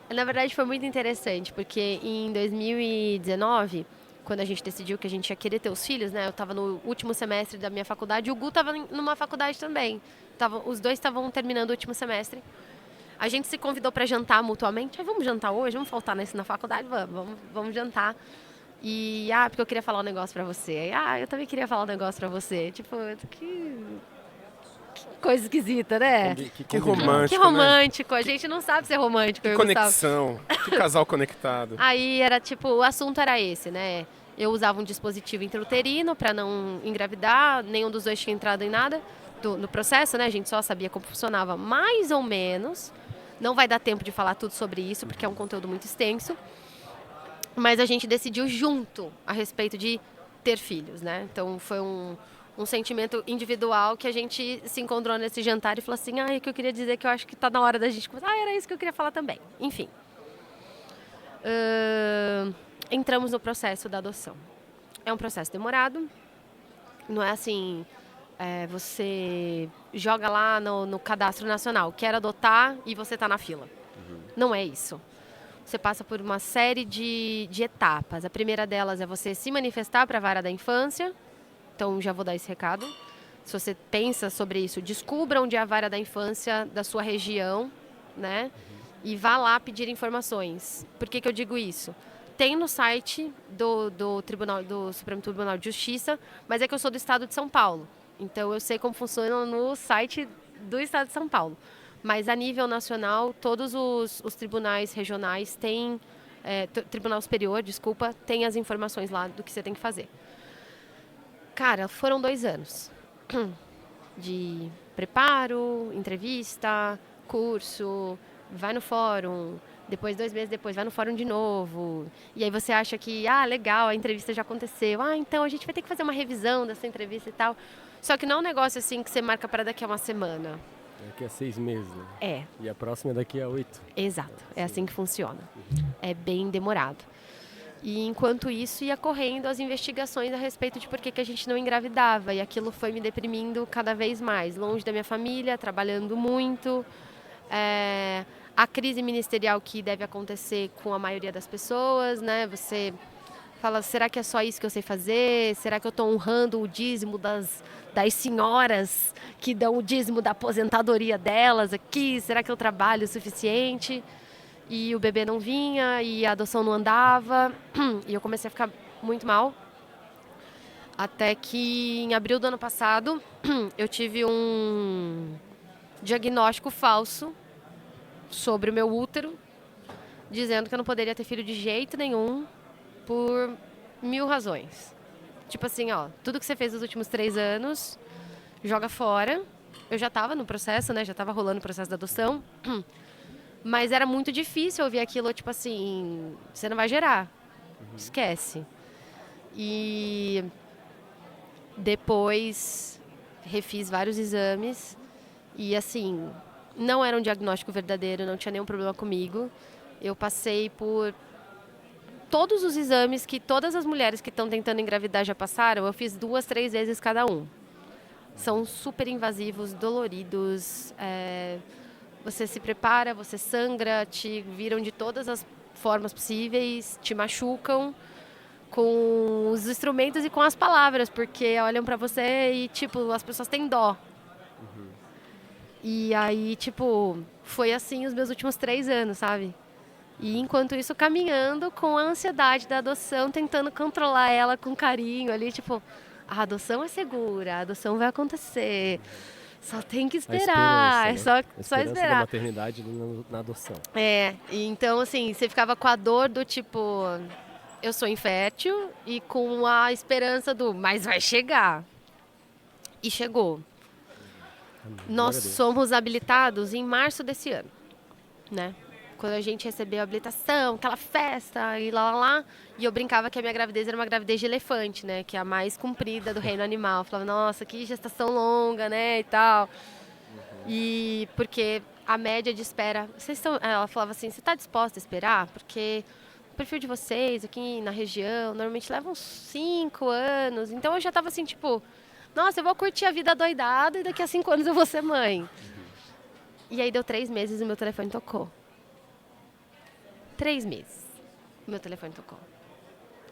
Na verdade foi muito interessante, porque em 2019, quando a gente decidiu que a gente ia querer ter os filhos, né? Eu estava no último semestre da minha faculdade e o Gu estava numa faculdade também. Os dois estavam terminando o último semestre. A gente se convidou para jantar mutuamente. Vamos jantar hoje? Vamos faltar na faculdade? Vamos jantar. E, porque eu queria falar um negócio para você. Eu também queria falar um negócio para você. Tipo, que coisa esquisita, né? Que romântico, Que romântico. Né? A gente não sabe ser romântico. Que conexão. Que casal conectado. Aí era tipo, o assunto era esse, né? Eu usava um dispositivo intrauterino para não engravidar. Nenhum dos dois tinha entrado em nada no processo, né? A gente só sabia como funcionava mais ou menos. Não vai dar tempo de falar tudo sobre isso, porque é um conteúdo muito extenso. Mas a gente decidiu junto a respeito de ter filhos, né? Então foi um sentimento individual que a gente se encontrou nesse jantar e falou assim, é que eu queria dizer que eu acho que está na hora da gente começar. Era isso que eu queria falar também. Enfim. Entramos no processo da adoção. É um processo demorado. Não é assim... você joga lá no cadastro nacional, quer adotar e você está na fila. Não é isso. Você passa por uma série de etapas. A primeira delas é você se manifestar para a vara da infância. Então, já vou dar esse recado. Se você pensa sobre isso, descubra onde é a vara da infância da sua região, né? E vá lá pedir informações. Por que eu digo isso? Tem no site do Supremo Tribunal de Justiça, mas é que eu sou do estado de São Paulo. Então, eu sei como funciona no site do estado de São Paulo. Mas, a nível nacional, todos os tribunais regionais têm... Tribunal Superior, desculpa, tem as informações lá do que você tem que fazer. Cara, foram 2 anos de preparo, entrevista, curso, vai no fórum, depois 2 meses depois vai no fórum de novo. E aí você acha que, legal, a entrevista já aconteceu. Então a gente vai ter que fazer uma revisão dessa entrevista e tal. Só que não é um negócio assim que você marca para daqui a uma semana. Daqui a 6 meses, né? É. E a próxima é daqui a 8. Exato, é assim que funciona. É bem demorado. E enquanto isso ia correndo as investigações a respeito de por que a gente não engravidava. E aquilo foi me deprimindo cada vez mais. Longe da minha família, trabalhando muito. A crise ministerial que deve acontecer com a maioria das pessoas, né? Você fala, será que é só isso que eu sei fazer? Será que eu estou honrando o dízimo das senhoras que dão o dízimo da aposentadoria delas aqui? Será que eu trabalho o suficiente? E o bebê não vinha, e a adoção não andava, e eu comecei a ficar muito mal. Até que em abril do ano passado, eu tive um diagnóstico falso sobre o meu útero, dizendo que eu não poderia ter filho de jeito nenhum, por 1000 razões. Tipo assim, tudo que você fez nos últimos 3 anos, joga fora. Eu já estava no processo, né? Já estava rolando o processo da adoção. Mas era muito difícil ouvir aquilo, tipo assim, você não vai gerar. Esquece. E depois refiz vários exames e assim, não era um diagnóstico verdadeiro, não tinha nenhum problema comigo. Eu passei por todos os exames que todas as mulheres que estão tentando engravidar já passaram, eu fiz 2, 3 vezes cada um. São super invasivos, doloridos, você se prepara, você sangra, te viram de todas as formas possíveis, te machucam com os instrumentos e com as palavras, porque olham pra você e, tipo, as pessoas têm dó. E aí, tipo, foi assim os meus últimos 3 anos, sabe? E enquanto isso, caminhando com a ansiedade da adoção, tentando controlar ela com carinho ali, tipo, a adoção é segura, a adoção vai acontecer. Só tem que esperar, só da esperar. maternidade na adoção. E então assim, você ficava com a dor do tipo, eu sou infértil e com a esperança do, mas vai chegar. E chegou. Nós somos habilitados em março desse ano, né? Quando a gente recebeu a habilitação, aquela festa e lá. E eu brincava que a minha gravidez era uma gravidez de elefante, né? Que é a mais comprida do reino animal. Eu falava, nossa, que gestação longa, né? E tal. E porque a média de espera... Ela falava assim, você está disposta a esperar? Porque o perfil de vocês aqui na região normalmente leva uns 5 anos. Então eu já estava assim, tipo, nossa, eu vou curtir a vida doidada e daqui a 5 anos eu vou ser mãe. E aí deu 3 meses e meu telefone tocou. 3 meses, meu telefone tocou.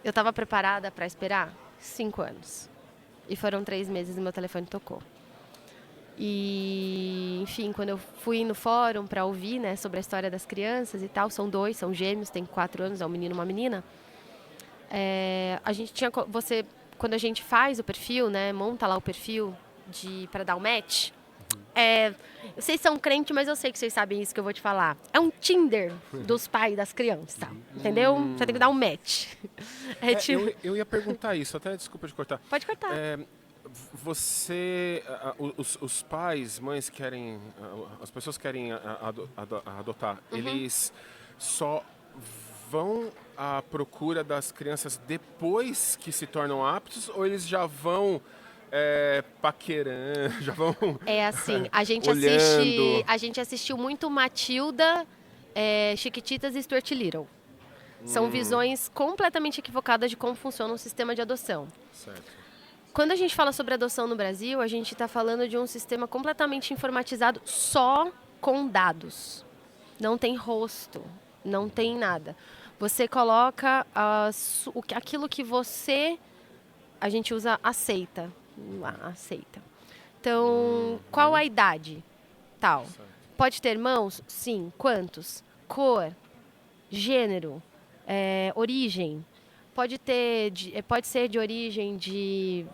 Eu estava preparada para esperar 5 anos. E foram 3 meses e meu telefone tocou. E, enfim, quando eu fui no fórum para ouvir, né, sobre a história das crianças e tal, são 2, são gêmeos, tem 4 anos, é um menino e uma menina. A gente tinha, quando a gente faz o perfil, né, monta lá o perfil para dar o match. Vocês são crentes, mas eu sei que vocês sabem isso que eu vou te falar. É um Tinder dos pais das crianças, entendeu? Você tem que dar um match. Eu ia perguntar isso, até desculpa de cortar. Pode cortar. Os pais, mães querem, as pessoas querem adotar, eles só vão à procura das crianças depois que se tornam aptos ou eles já vão paquerando, já vão assim, a gente assistiu muito Matilda, Chiquititas e Stuart Little. São visões completamente equivocadas de como funciona um sistema de adoção. Certo. Quando a gente fala sobre adoção no Brasil, a gente está falando de um sistema completamente informatizado só com dados. Não tem rosto, não tem nada. Você coloca aquilo que você, a gente usa aceita. Aceita. Então, qual a idade? Tal. Pode ter irmãos? Sim. Quantos? Cor, gênero, origem. Pode ser de origem de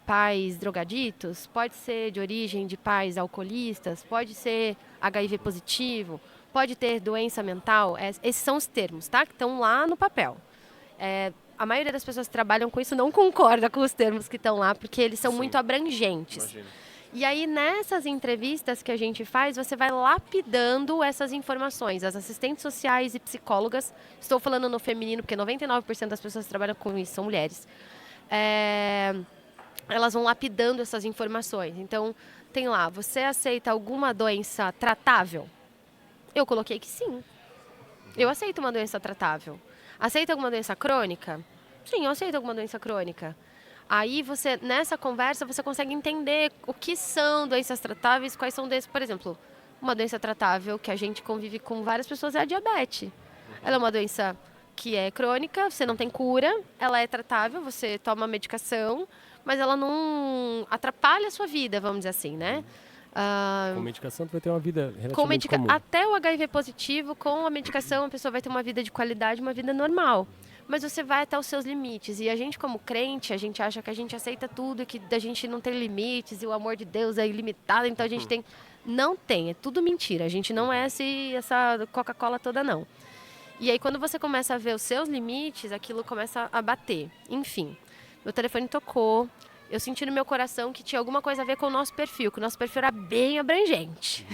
pais drogaditos, pode ser de origem de pais alcoolistas, pode ser HIV positivo, pode ter doença mental. Esses são os termos, tá? Que estão lá no papel. A maioria das pessoas que trabalham com isso não concorda com os termos que estão lá, porque eles são muito abrangentes. Imagina. E aí, nessas entrevistas que a gente faz, você vai lapidando essas informações. As assistentes sociais e psicólogas, estou falando no feminino, porque 99% das pessoas que trabalham com isso são mulheres, elas vão lapidando essas informações. Então, tem lá, você aceita alguma doença tratável? Eu coloquei que sim. Eu aceito uma doença tratável. Aceita alguma doença crônica? Sim, eu aceito alguma doença crônica. Aí, nessa conversa, você consegue entender o que são doenças tratáveis, quais são doenças. Por exemplo, uma doença tratável que a gente convive com várias pessoas é a diabetes. Ela é uma doença que é crônica, você não tem cura, ela é tratável, você toma medicação, mas ela não atrapalha a sua vida, vamos dizer assim, né? Com medicação, tu vai ter uma vida relativamente comum. Até o HIV positivo, com a medicação, a pessoa vai ter uma vida de qualidade, uma vida normal. Mas você vai até os seus limites. E a gente, como crente, a gente acha que a gente aceita tudo, que a gente não tem limites, e o amor de Deus é ilimitado, então a gente tem... Não tem, é tudo mentira. A gente não é essa Coca-Cola toda, não. E aí, quando você começa a ver os seus limites, aquilo começa a bater. Enfim, meu telefone tocou. Eu senti no meu coração que tinha alguma coisa a ver com o nosso perfil, que o nosso perfil era bem abrangente.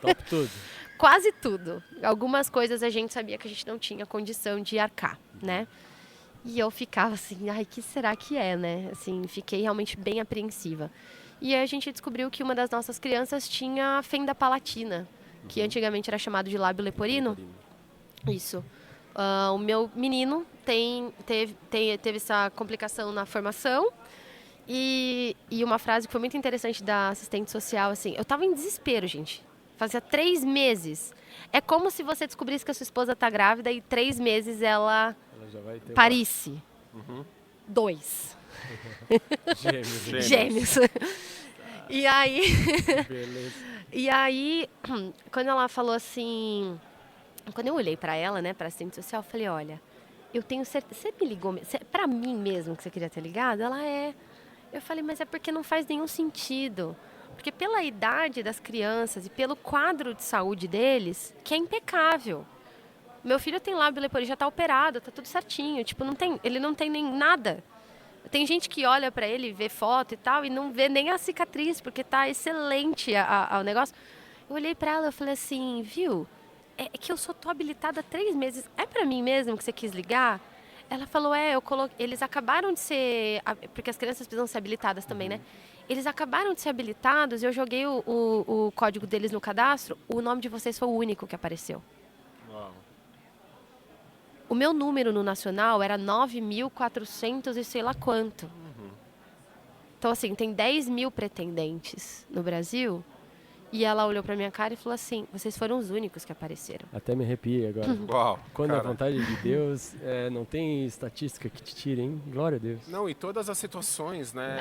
Top tudo. quase tudo. Algumas coisas a gente sabia que a gente não tinha condição de arcar, né? E eu ficava assim, ai, que será que é, né? Assim, fiquei realmente bem apreensiva. E aí a gente descobriu que uma das nossas crianças tinha fenda palatina, que antigamente era chamado de lábio leporino. Isso. O meu menino teve essa complicação na formação. E uma frase que foi muito interessante da assistente social, assim, eu tava em desespero, gente. Fazia 3 meses. É como se você descobrisse que a sua esposa tá grávida e 3 meses ela já vai ter parisse. 2. Gêmeos. Gêmeos. E aí... Beleza. E aí, quando ela falou assim... Quando eu olhei pra ela, né, pra assistente social, eu falei, olha, eu tenho certeza... Você me ligou... Pra mim mesmo que você queria ter ligado? Ela é... Eu falei, mas é porque não faz nenhum sentido. Porque pela idade das crianças e pelo quadro de saúde deles, que é impecável. Meu filho tem lábio leporino, já tá operado, tá tudo certinho. Tipo, ele não tem nem nada. Tem gente que olha pra ele, vê foto e tal, e não vê nem a cicatriz, porque tá excelente o negócio. Eu olhei pra ela e falei assim, viu, é que eu só tô habilitada há 3 meses. É pra mim mesmo que você quis ligar? Ela falou, eles acabaram de ser, porque as crianças precisam ser habilitadas também, né? Eles acabaram de ser habilitados, eu joguei o código deles no cadastro, o nome de vocês foi o único que apareceu. Uau. O meu número no nacional era 9.400 e sei lá quanto. Então, assim, tem 10 mil pretendentes no Brasil. E ela olhou pra minha cara e falou assim, vocês foram os únicos que apareceram. Até me arrepiei agora. Uau, Quando a cara. vontade de Deus, não tem estatística que te tire, hein? Glória a Deus. Não, e todas as situações, né?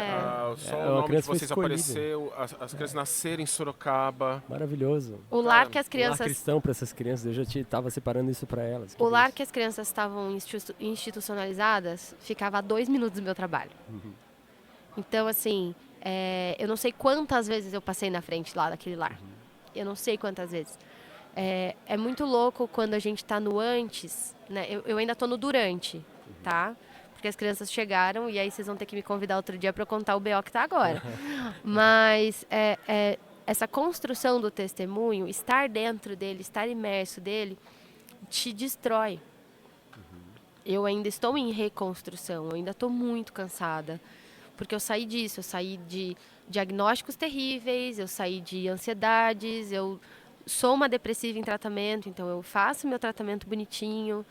Só É, o uma nome de criança foi vocês escolhida. apareceu, as crianças nasceram em Sorocaba. Maravilhoso. O lar que as Lar crianças... cristão para essas crianças, eu já estava separando isso para elas. O lar que as crianças estavam institucionalizadas ficava a 2 minutos do meu trabalho. Então, assim, eu não sei quantas vezes eu passei na frente lá daquele lar. Eu não sei quantas vezes. É muito louco quando a gente está no antes, né? Eu ainda estou no durante, tá? Porque as crianças chegaram e aí vocês vão ter que me convidar outro dia para eu contar o BO que está agora. Mas essa construção do testemunho, estar dentro dele, estar imerso dele, te destrói. Eu ainda estou em reconstrução, eu ainda estou muito cansada. Porque eu saí disso, eu saí de diagnósticos terríveis, eu saí de ansiedades, eu sou uma depressiva em tratamento, então eu faço meu tratamento bonitinho,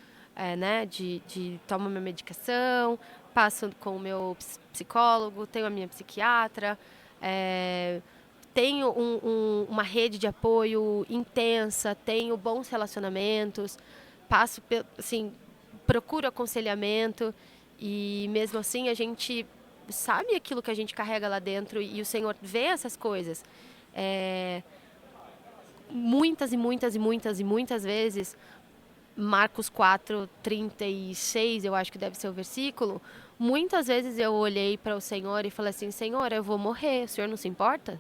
né, de tomo minha medicação, passo com o meu psicólogo, tenho a minha psiquiatra, tenho uma rede de apoio intensa, tenho bons relacionamentos, passo, assim, procuro aconselhamento e mesmo assim a gente sabe aquilo que a gente carrega lá dentro e o Senhor vê essas coisas. Muitas e muitas e muitas e muitas vezes, Marcos 4:36, eu acho que deve ser o versículo, muitas vezes eu olhei para o Senhor e falei assim, Senhor, eu vou morrer, o Senhor não se importa?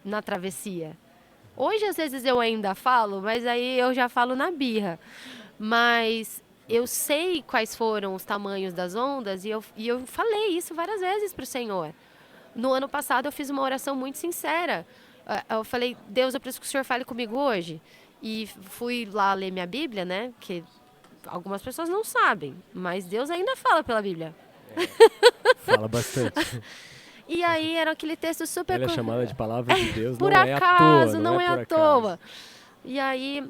Na travessia. Hoje, às vezes, eu ainda falo, mas aí eu já falo na birra. Mas eu sei quais foram os tamanhos das ondas e eu falei isso várias vezes para o Senhor. No ano passado, eu fiz uma oração muito sincera. Eu falei, Deus, eu preciso que o Senhor fale comigo hoje. E fui lá ler minha Bíblia, né? Que algumas pessoas não sabem, mas Deus ainda fala pela Bíblia. Fala bastante. E aí era aquele texto super... Ela é chamada de palavra de Deus, por não acaso, é à toa. não é por à acaso. toa. E aí,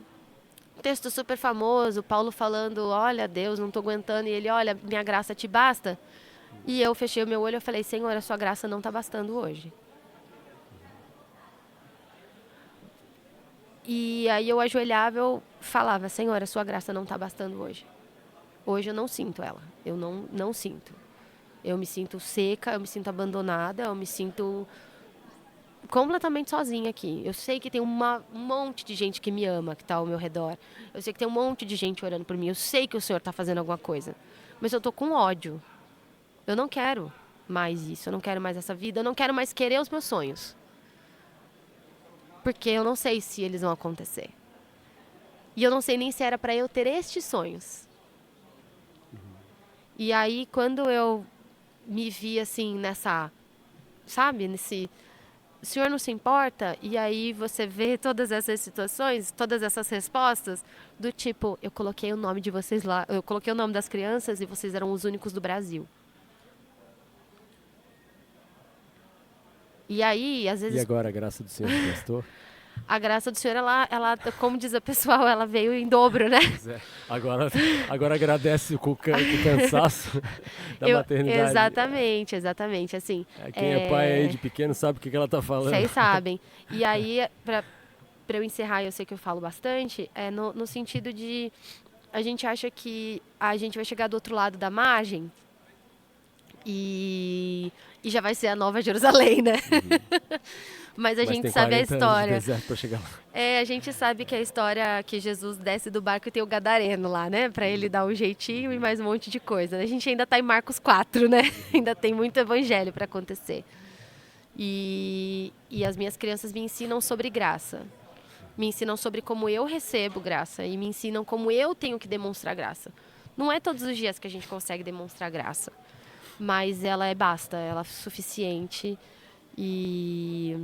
texto super famoso, Paulo falando, olha, Deus, não estou aguentando. E ele, olha, minha graça te basta. E eu fechei o meu olho e falei, Senhor, a sua graça não está bastando hoje. E aí eu ajoelhava, eu falava, Senhor, a sua graça não está bastando hoje. Hoje eu não sinto ela, eu não sinto. Eu me sinto seca, eu me sinto abandonada, eu me sinto completamente sozinha aqui. Eu sei que tem um monte de gente que me ama, que está ao meu redor. Eu sei que tem um monte de gente orando por mim. Eu sei que o Senhor está fazendo alguma coisa. Mas eu estou com ódio. Eu não quero mais isso, eu não quero mais essa vida, eu não quero mais querer os meus sonhos. Porque eu não sei se eles vão acontecer. E eu não sei nem se era para eu ter estes sonhos. E aí, quando eu me vi assim nessa, sabe, nesse o senhor não se importa? E aí você vê todas essas situações, todas essas respostas, do tipo, eu coloquei o nome de vocês lá, eu coloquei o nome das crianças e vocês eram os únicos do Brasil. E aí, às E vezes, agora, a graça do Senhor te bastou? a graça do senhor, ela, como diz o pessoal, ela veio em dobro, né? Pois é. Agora agradece com o cansaço da maternidade. Exatamente, assim. Quem é pai aí de pequeno sabe o que ela tá falando. Vocês sabem. E aí, pra eu encerrar, eu sei que eu falo bastante, no sentido de a gente acha que a gente vai chegar do outro lado da margem e já vai ser a Nova Jerusalém, né? Mas a gente tem sabe a 40 anos de história. deserto pra chegar lá. A gente sabe que a história que Jesus desce do barco e tem o gadareno lá, né? Pra ele dar um jeitinho e mais um monte de coisa. A gente ainda tá em Marcos 4, né? Ainda tem muito evangelho para acontecer. E as minhas crianças me ensinam sobre graça. Me ensinam sobre como eu recebo graça e me ensinam como eu tenho que demonstrar graça. Não é todos os dias que a gente consegue demonstrar graça, mas ela basta, ela é suficiente. E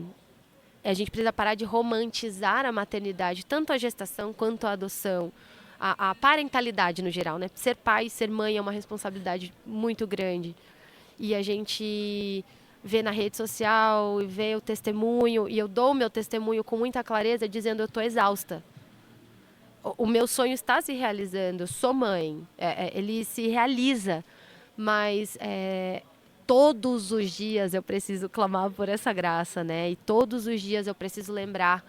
a gente precisa parar de romantizar a maternidade, tanto a gestação quanto a adoção, a parentalidade no geral, né? Ser pai, ser mãe é uma responsabilidade muito grande. E a gente vê na rede social e vê o testemunho, e eu dou o meu testemunho com muita clareza, dizendo eu estou exausta. O meu sonho está se realizando, eu sou mãe, ele se realiza, mas todos os dias eu preciso clamar por essa graça, né? E todos os dias eu preciso lembrar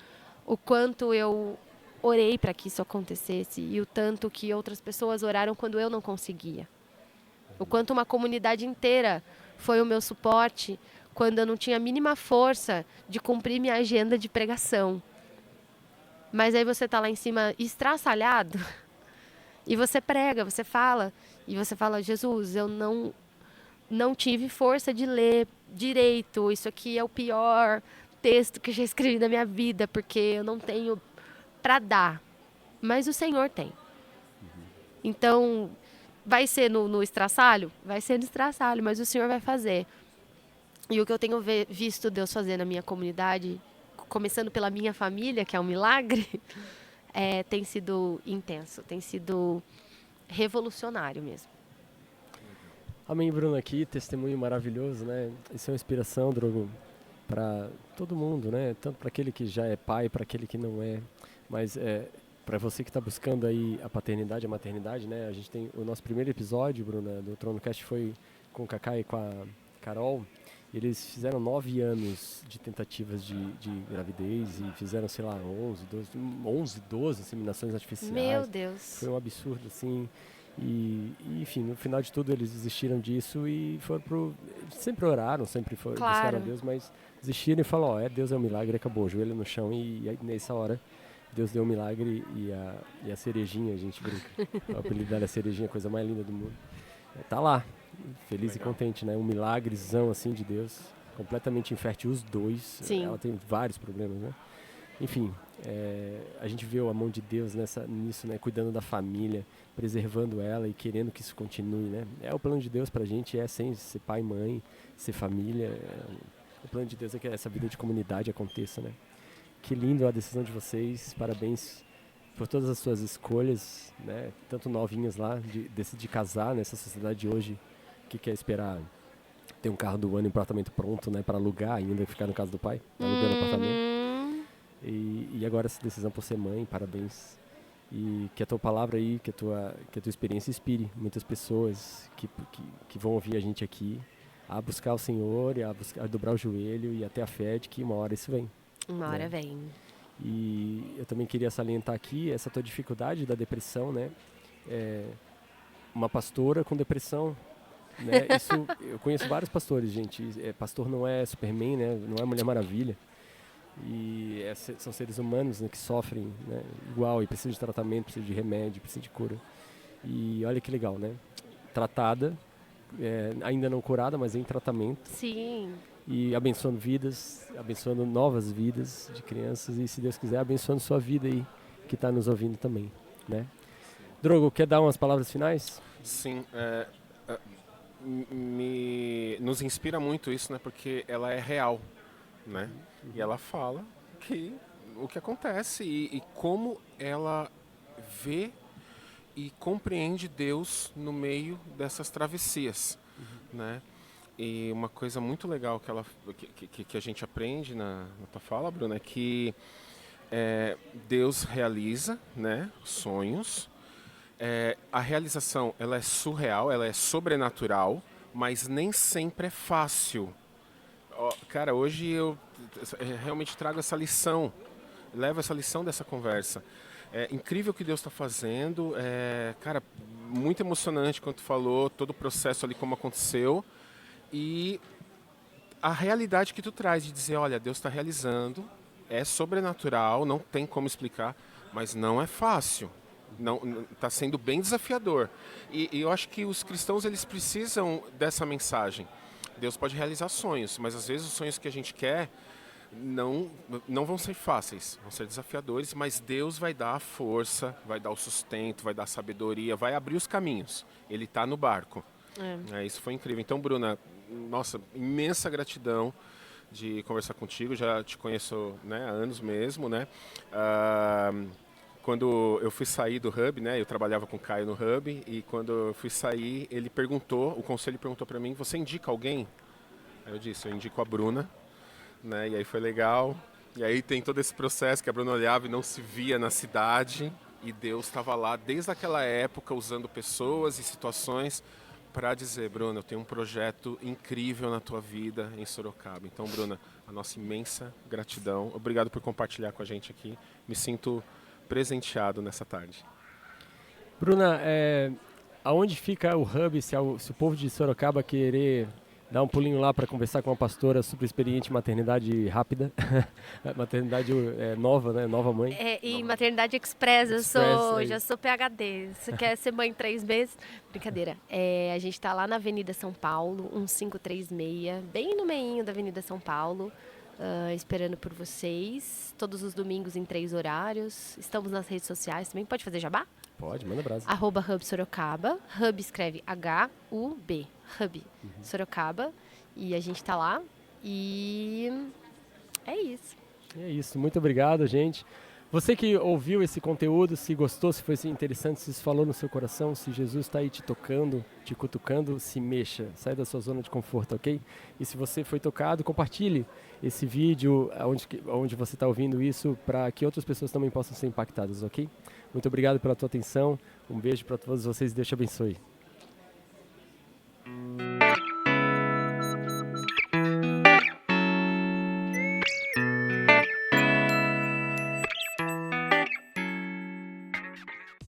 o quanto eu orei para que isso acontecesse e o tanto que outras pessoas oraram quando eu não conseguia. O quanto uma comunidade inteira foi o meu suporte quando eu não tinha a mínima força de cumprir minha agenda de pregação. Mas aí você está lá em cima estraçalhado e você prega, você fala, e você fala, Jesus, eu não tive força de ler direito, isso aqui é o pior texto que eu já escrevi na minha vida, porque eu não tenho para dar, mas o Senhor tem. Então, vai ser no estraçalho? Vai ser no estraçalho, mas o Senhor vai fazer. E o que eu tenho visto Deus fazer na minha comunidade, começando pela minha família, que é um milagre, tem sido intenso, tem sido revolucionário mesmo. Amém, Bruno, aqui, testemunho maravilhoso, né? Isso é uma inspiração, Drogo, para todo mundo, né? Tanto para aquele que já é pai, para aquele que não é. Mas para você que está buscando aí a paternidade, a maternidade, né? A gente tem o nosso primeiro episódio, Bruno, do TronoCast foi com o Kaká e com a Carol. Eles fizeram 9 anos de tentativas de gravidez e fizeram, sei lá, 11, 12 inseminações artificiais. Meu Deus. Foi um absurdo, assim. E, enfim, no final de tudo eles desistiram disso e foram sempre oraram, sempre buscaram a Deus, mas desistiram e falaram, Deus é um milagre, acabou, joelho no chão e aí, nessa hora Deus deu um milagre e a cerejinha, a gente brinca, o apelido dela é cerejinha, a coisa mais linda do mundo, tá lá, feliz Legal. E contente, né, um milagrezão assim de Deus, completamente infértil os dois. Sim. Ela tem vários problemas, né, enfim, a gente vê a mão de Deus nisso, né, cuidando da família, preservando ela e querendo que isso continue, né? O plano de Deus pra gente sem ser pai e mãe, ser família. O plano de Deus é que essa vida de comunidade aconteça, né? Que lindo a decisão de vocês, parabéns por todas as suas escolhas, né? Tanto novinhas lá, de decidir casar nessa sociedade de hoje, que quer esperar ter um carro do ano e um apartamento pronto, né? Para alugar ainda, ficar no casa do pai, alugando apartamento. E agora essa decisão por ser mãe, parabéns. E que a tua palavra aí, que a tua experiência inspire muitas pessoas que vão ouvir a gente aqui a buscar o Senhor, a dobrar o joelho e até a fé de que uma hora isso vem. Uma hora vem. E eu também queria salientar aqui essa tua dificuldade da depressão, né? Uma pastora com depressão, né? Isso, eu conheço vários pastores, gente. Pastor não é Superman, né? Não é Mulher Maravilha. E são seres humanos, né, que sofrem, né, igual e precisam de tratamento, precisam de remédio, precisam de cura. E olha que legal, né? Tratada, ainda não curada, mas em tratamento. Sim. E abençoando vidas, abençoando novas vidas de crianças e, se Deus quiser, abençoando sua vida aí, que está nos ouvindo também, né? Drogo, quer dar umas palavras finais? Sim, nos inspira muito isso, né? Porque ela é real, né? E ela fala o que acontece e como ela vê e compreende Deus no meio dessas travessias, né? E uma coisa muito legal que a gente aprende na tua fala, Bruna, é que Deus realiza, né, sonhos. A realização, ela é surreal, ela é sobrenatural, mas nem sempre é fácil. Cara, hoje eu realmente trago essa lição, levo essa lição dessa conversa. É incrível o que Deus está fazendo, cara, muito emocionante quando tu falou, todo o processo ali como aconteceu, e a realidade que tu traz de dizer, olha, Deus está realizando, é sobrenatural, não tem como explicar, mas não é fácil. Não, está sendo bem desafiador. E eu acho que os cristãos eles precisam dessa mensagem. Deus pode realizar sonhos, mas às vezes os sonhos que a gente quer não vão ser fáceis, vão ser desafiadores, mas Deus vai dar a força, vai dar o sustento, vai dar a sabedoria, vai abrir os caminhos. Ele está no barco. Isso foi incrível. Então, Bruna, nossa, imensa gratidão de conversar contigo. Já te conheço, né, há anos mesmo, né? Quando eu fui sair do Hub, né, eu trabalhava com o Caio no Hub, e quando eu fui sair, o conselho perguntou para mim, você indica alguém? Aí eu disse, eu indico a Bruna, né, e aí foi legal. E aí tem todo esse processo que a Bruna olhava e não se via na cidade, e Deus estava lá desde aquela época usando pessoas e situações para dizer, Bruna, eu tenho um projeto incrível na tua vida em Sorocaba. Então, Bruna, a nossa imensa gratidão. Obrigado por compartilhar com a gente aqui. Me sinto presenteado nessa tarde. Bruna, aonde fica o Hub, se o povo de Sorocaba querer dar um pulinho lá para conversar com uma pastora super experiente em maternidade rápida, maternidade nova, né, nova mãe. E maternidade express, já sou PhD. Você quer ser mãe em 3 meses? Brincadeira. A gente está lá na Avenida São Paulo, 1536, bem no meinho da Avenida São Paulo. Esperando por vocês, todos os domingos em 3 horários. Estamos nas redes sociais também. Pode fazer jabá? Pode, manda brasa. @Hub Sorocaba. Hub escreve H-U-B. Hub Sorocaba. E a gente tá lá. E é isso. É isso. Muito obrigado, gente. Você que ouviu esse conteúdo, se gostou, se foi interessante, se isso falou no seu coração, se Jesus está aí te tocando, te cutucando, se mexa, sai da sua zona de conforto, ok? E se você foi tocado, compartilhe esse vídeo onde você está ouvindo isso para que outras pessoas também possam ser impactadas, ok? Muito obrigado pela tua atenção, um beijo para todos vocês e Deus te abençoe.